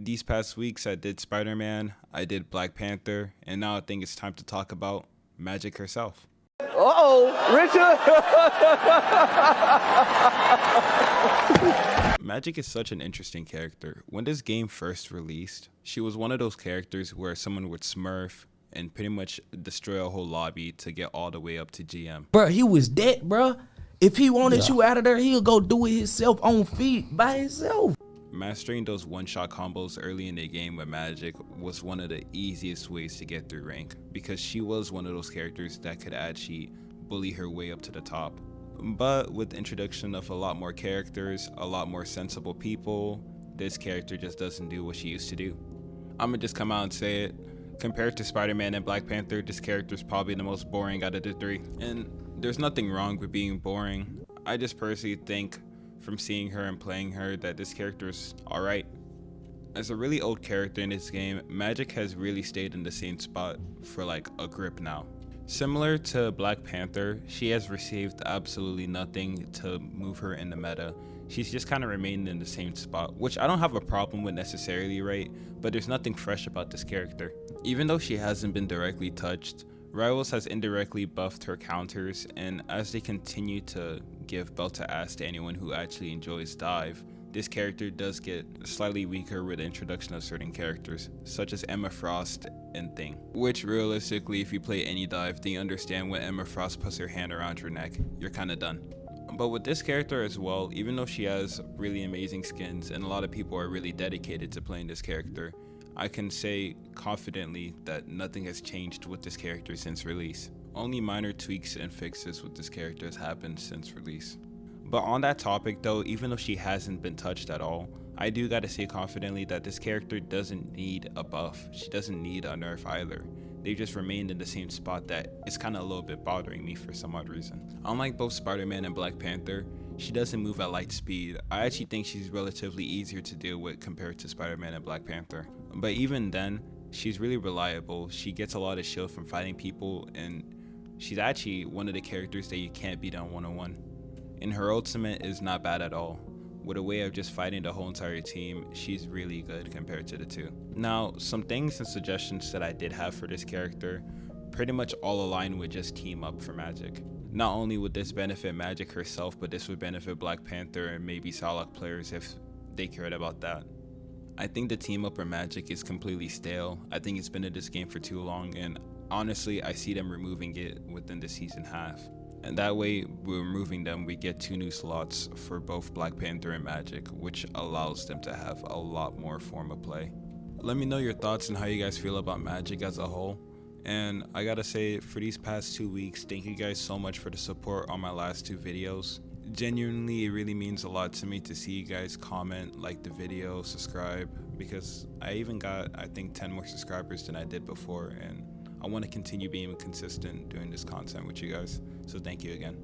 These past weeks, I did Spider-Man, I did Black Panther, and now I think it's time to talk about Magik herself. Uh-oh, Richard! Magik is such an interesting character. When this game first released, she was one of those characters where someone would smurf and pretty much destroy a whole lobby to get all the way up to GM. Bro, he was dead, bro. If he wanted you out of there, he'll go do it himself on feet by himself. Mastering those one-shot combos early in the game with Magik was one of the easiest ways to get through rank, because she was one of those characters that could actually bully her way up to the top. But with the introduction of a lot more characters, a lot more sensible people, this character just doesn't do what she used to do. I'ma just come out and say it. Compared to Spider-Man and Black Panther, this character is probably the most boring out of the three. And there's nothing wrong with being boring. I just personally think from seeing her and playing her that this character is alright. As a really old character in this game, Magik has really stayed in the same spot for like a grip now. Similar to Black Panther, she has received absolutely nothing to move her in the meta. She's just kind of remained in the same spot, which I don't have a problem with necessarily, right? But there's nothing fresh about this character. Even though she hasn't been directly touched, Rivals has indirectly buffed her counters, and as they continue to give belt to ass to anyone who actually enjoys dive, this character does get slightly weaker with the introduction of certain characters, such as Emma Frost and Thing. Which realistically, if you play any dive, then you understand when Emma Frost puts her hand around your neck, you're kinda done. But with this character as well, even though she has really amazing skins and a lot of people are really dedicated to playing this character, I can say confidently that nothing has changed with this character since release. Only minor tweaks and fixes with this character has happened since release. But on that topic though, even though she hasn't been touched at all, I do gotta say confidently that this character doesn't need a buff. She doesn't need a nerf either. They've just remained in the same spot that is kinda a little bit bothering me for some odd reason. Unlike both Spider-Man and Black Panther, she doesn't move at light speed. I actually think she's relatively easier to deal with compared to Spider-Man and Black Panther. But even then, she's really reliable. She gets a lot of shield from fighting people, and she's actually one of the characters that you can't beat on one-on-one. And her ultimate is not bad at all. With a way of just fighting the whole entire team, she's really good compared to the two. Now, some things and suggestions that I did have for this character pretty much all align with just team up for Magik. Not only would this benefit Magik herself, but this would benefit Black Panther and maybe Salak players if they cared about that. I think the team up for Magik is completely stale. I think it's been in this game for too long, and honestly, I see them removing it within the season half. And that way, we're removing them, we get 2 new slots for both Black Panther and Magik, which allows them to have a lot more form of play. Let me know your thoughts and how you guys feel about Magik as a whole. And I gotta say, for these past 2 weeks, thank you guys so much for the support on my last 2 videos. Genuinely, it really means a lot to me to see you guys comment, like the video, subscribe, because I even got, I think, 10 more subscribers than I did before, and I want to continue being consistent doing this content with you guys. So thank you again.